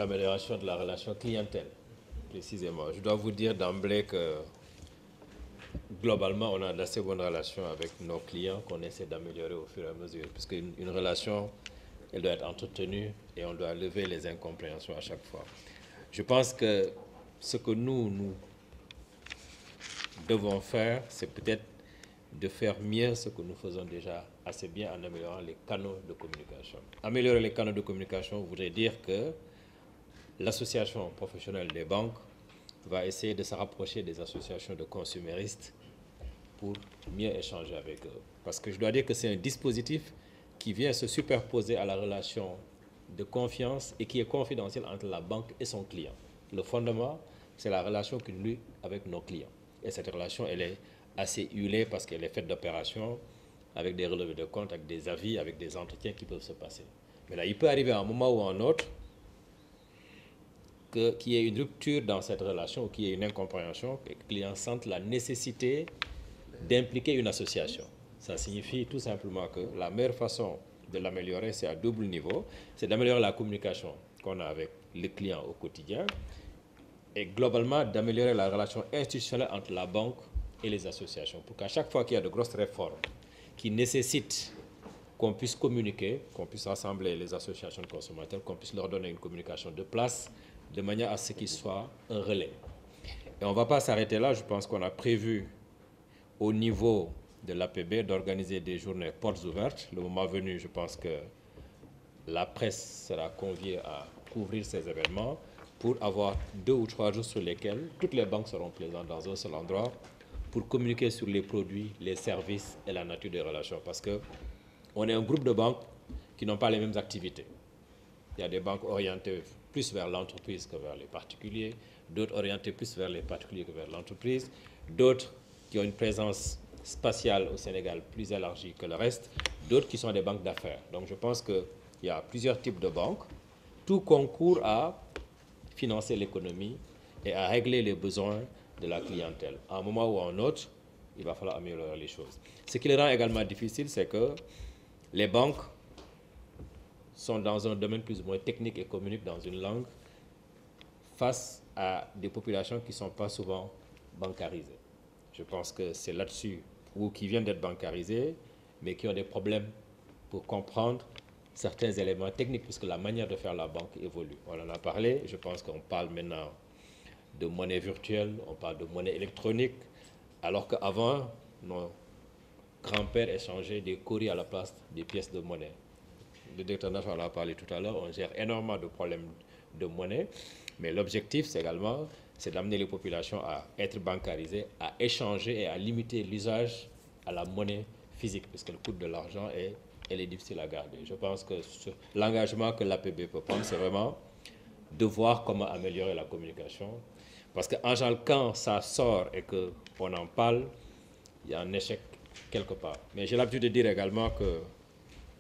l'amélioration de la relation clientèle, précisément. Je dois vous dire d'emblée que globalement, on a d'assez bonnes relations avec nos clients qu'on essaie d'améliorer au fur et à mesure. Puisque une relation, elle doit être entretenue et on doit lever les incompréhensions à chaque fois. Je pense que ce que nous devons faire, c'est peut-être de faire mieux ce que nous faisons déjà assez bien en améliorant les canaux de communication. Améliorer les canaux de communication voudrait dire que l'association professionnelle des banques va essayer de se rapprocher des associations de consuméristes pour mieux échanger avec eux. Parce que je dois dire que c'est un dispositif qui vient se superposer à la relation de confiance et qui est confidentielle entre la banque et son client. Le fondement, c'est la relation qu'il noue avec nos clients. Et cette relation, elle est assez huilée parce qu'elle est faite d'opérations avec des relevés de compte, avec des avis, avec des entretiens qui peuvent se passer. Mais là, il peut arriver à un moment ou à un autre qu'il y ait une rupture dans cette relation, qu'il y ait une incompréhension, que le client sente la nécessité d'impliquer une association. Ça signifie tout simplement que la meilleure façon de l'améliorer, c'est à double niveau, c'est d'améliorer la communication qu'on a avec le client au quotidien et globalement d'améliorer la relation institutionnelle entre la banque et les associations pour qu'à chaque fois qu'il y a de grosses réformes qui nécessitent qu'on puisse communiquer, qu'on puisse rassembler les associations de consommateurs, qu'on puisse leur donner une communication de place de manière à ce qu'ils soient un relais. Et on ne va pas s'arrêter là, je pense qu'on a prévu au niveau de l'APB d'organiser des journées portes ouvertes. Le moment venu, je pense que la presse sera conviée à couvrir ces événements pour avoir 2 ou 3 jours sur lesquels toutes les banques seront présentes dans un seul endroit pour communiquer sur les produits, les services et la nature des relations. Parce qu'on est un groupe de banques qui n'ont pas les mêmes activités. Il y a des banques orientées plus vers l'entreprise que vers les particuliers, d'autres orientées plus vers les particuliers que vers l'entreprise, d'autres qui ont une présence spatiale au Sénégal plus élargie que le reste, d'autres qui sont des banques d'affaires. Donc je pense qu'il y a plusieurs types de banques. Tout concourt à financer l'économie et à régler les besoins de la clientèle. À un moment ou à un autre, il va falloir améliorer les choses. Ce qui le rend également difficile, c'est que les banques sont dans un domaine plus ou moins technique et communiquent dans une langue face à des populations qui ne sont pas souvent bancarisées. Je pense que c'est là-dessus, ou qui viennent d'être bancarisées, mais qui ont des problèmes pour comprendre certains éléments techniques, puisque la manière de faire la banque évolue. On en a parlé, je pense qu'on parle maintenant de monnaie virtuelle, on parle de monnaie électronique, alors qu'avant, nos grands-pères échangeaient des courriers à la place des pièces de monnaie. Le directeur national en a parlé tout à l'heure, on gère énormément de problèmes de monnaie, mais l'objectif, c'est également d'amener les populations à être bancarisées, à échanger et à limiter l'usage à la monnaie physique, puisque le coût de l'argent elle est difficile à garder. Je pense que l'engagement que l'APB peut prendre, c'est vraiment de voir comment améliorer la communication. Parce qu'en général, quand ça sort et qu'on en parle, il y a un échec quelque part. Mais j'ai l'habitude de dire également que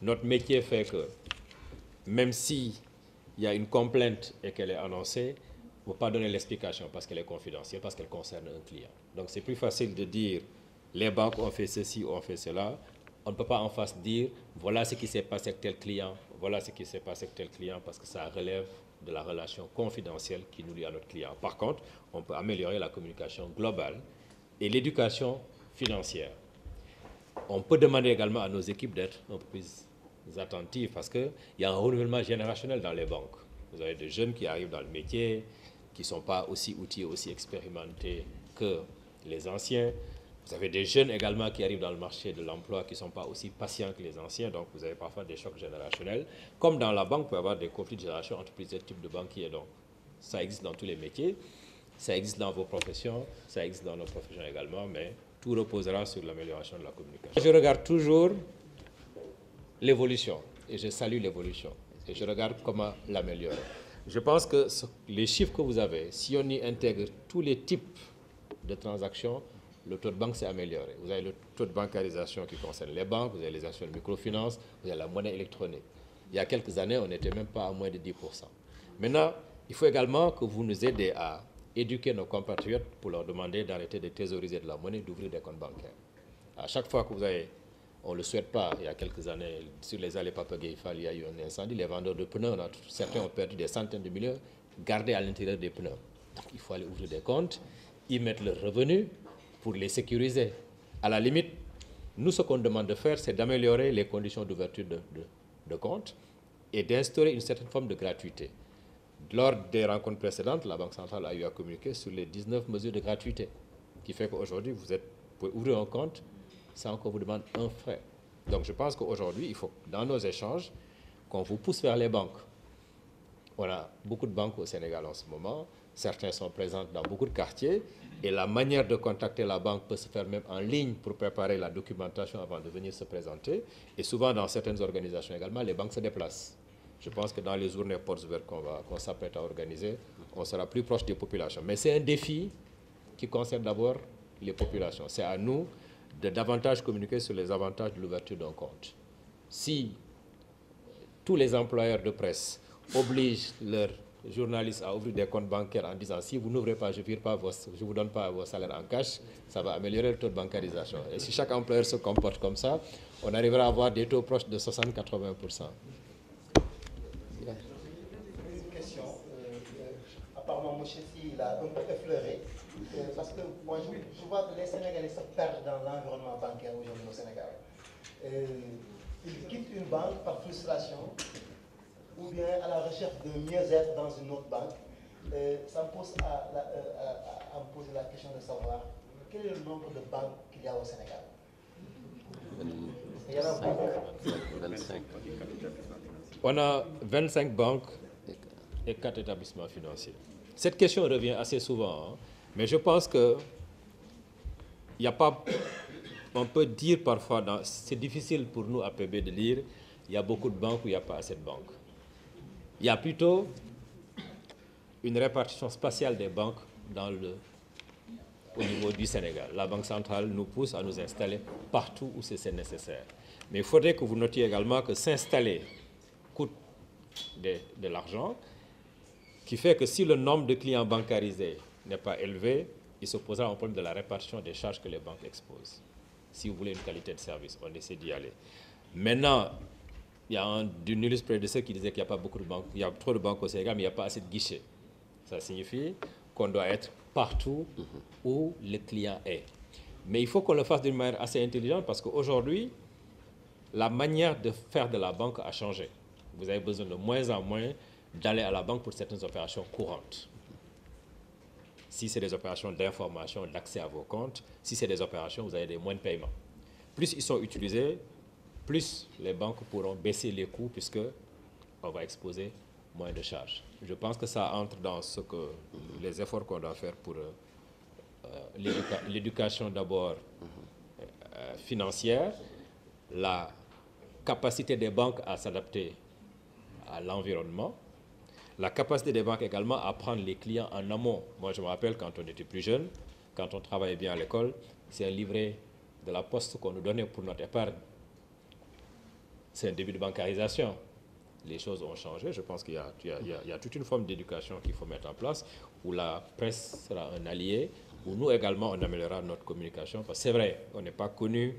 notre métier fait que même s'il y a une complainte et qu'elle est annoncée, il ne faut pas donner l'explication parce qu'elle est confidentielle, parce qu'elle concerne un client. Donc c'est plus facile de dire les banques ont fait ceci ou ont fait cela. On ne peut pas en face dire voilà ce qui s'est passé avec tel client, voilà ce qui s'est passé avec tel client parce que ça relève de la relation confidentielle qui nous lie à notre client. Par contre, on peut améliorer la communication globale et l'éducation financière. On peut demander également à nos équipes d'être un peu plus attentives parce qu'il y a un renouvellement générationnel dans les banques. Vous avez des jeunes qui arrivent dans le métier, qui ne sont pas aussi outillés, aussi expérimentés que les anciens. Vous avez des jeunes également qui arrivent dans le marché de l'emploi qui ne sont pas aussi patients que les anciens, donc vous avez parfois des chocs générationnels. Comme dans la banque, vous pouvez avoir des conflits de génération entre plusieurs types de banquiers. Donc ça existe dans tous les métiers, ça existe dans vos professions, ça existe dans nos professions également, mais tout reposera sur l'amélioration de la communication. Je regarde toujours l'évolution et je salue l'évolution et je regarde comment l'améliorer. Je pense que les chiffres que vous avez, si on y intègre tous les types de transactions, le taux de banque s'est amélioré. Vous avez le taux de bancarisation qui concerne les banques, vous avez les actions de microfinance, vous avez la monnaie électronique. Il y a quelques années, on n'était même pas à moins de 10%. Maintenant, il faut également que vous nous aidez à éduquer nos compatriotes pour leur demander d'arrêter de thésauriser de la monnaie, d'ouvrir des comptes bancaires. À chaque fois que vous avez On ne le souhaite pas. Il y a quelques années, sur les allées Papagay-Fall, il y a eu un incendie. Les vendeurs de pneus, certains ont perdu des centaines de millions gardés à l'intérieur des pneus. Donc il faut aller ouvrir des comptes, y mettre leurs revenus pour les sécuriser. À la limite, nous, ce qu'on demande de faire, c'est d'améliorer les conditions d'ouverture de comptes et d'instaurer une certaine forme de gratuité. Lors des rencontres précédentes, la Banque centrale a eu à communiquer sur les 19 mesures de gratuité, qui fait qu'aujourd'hui, vous pouvez ouvrir un compte sans qu'on vous demande un frais. Donc je pense qu'aujourd'hui, il faut, dans nos échanges, qu'on vous pousse vers les banques. On a beaucoup de banques au Sénégal en ce moment. Certains sont présents dans beaucoup de quartiers. Et la manière de contacter la banque peut se faire même en ligne pour préparer la documentation avant de venir se présenter. Et souvent, dans certaines organisations également, les banques se déplacent. Je pense que dans les journées portes ouvertes qu'on s'apprête à organiser, on sera plus proche des populations. Mais c'est un défi qui concerne d'abord les populations. C'est à nous de davantage communiquer sur les avantages de l'ouverture d'un compte. Si tous les employeurs de presse obligent leurs journalistes à ouvrir des comptes bancaires en disant si vous n'ouvrez pas, je ne vous donne pas vos salaires en cash, ça va améliorer le taux de bancarisation. Et si chaque employeur se comporte comme ça, on arrivera à avoir des taux proches de 60-80%. Une question, apparemment M. Sy l'a un peu effleuré, parce que moi je vois que les Sénégalais se perdent dans l'environnement bancaire aujourd'hui au Sénégal. Ils quittent une banque par frustration ou bien à la recherche de mieux-être dans une autre banque. Ça me pose à me poser la question de savoir quel est le nombre de banques qu'il y a au Sénégal. Il y en a beaucoup. 25. On a 25 banques et 4 établissements financiers. Cette question revient assez souvent, hein, mais je pense que il n'y a pas... On peut dire parfois, c'est difficile pour nous à PB de lire, il y a beaucoup de banques ou il n'y a pas assez de banques. Il y a plutôt une répartition spatiale des banques au niveau du Sénégal. La Banque centrale nous pousse à nous installer partout où c'est nécessaire. Mais il faudrait que vous notiez également que s'installer coûte de l'argent, qui fait que si le nombre de clients bancarisés n'est pas élevé, il se posera un problème de la répartition des charges que les banques exposent. Si vous voulez une qualité de service, on essaie d'y aller. Maintenant, il y a un du nullus prédécesseur qui disait qu'il n'y a pas beaucoup de banques, il y a trop de banques au Sénégal, mais il n'y a pas assez de guichets. Ça signifie qu'on doit être partout où le client est. Mais il faut qu'on le fasse d'une manière assez intelligente parce qu'aujourd'hui, la manière de faire de la banque a changé. Vous avez besoin de moins en moins d'aller à la banque pour certaines opérations courantes. Si c'est des opérations d'information, d'accès à vos comptes, si c'est des opérations, vous avez des moins de paiements. Plus ils sont utilisés, plus les banques pourront baisser les coûts puisqu'on va exposer moins de charges. Je pense que ça entre dans les efforts qu'on doit faire pour l'éducation d'abord financière, la capacité des banques à s'adapter à l'environnement, la capacité des banques également à prendre les clients en amont. Moi, je me rappelle quand on était plus jeune, quand on travaillait bien à l'école, c'est un livret de la poste qu'on nous donnait pour notre épargne. C'est un début de bancarisation. Les choses ont changé. Je pense qu'il y a toute une forme d'éducation qu'il faut mettre en place, où la presse sera un allié, où nous également, on améliorera notre communication. Parce que c'est vrai, on n'est pas connu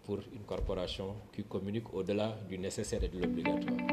pour une corporation qui communique au-delà du nécessaire et de l'obligatoire.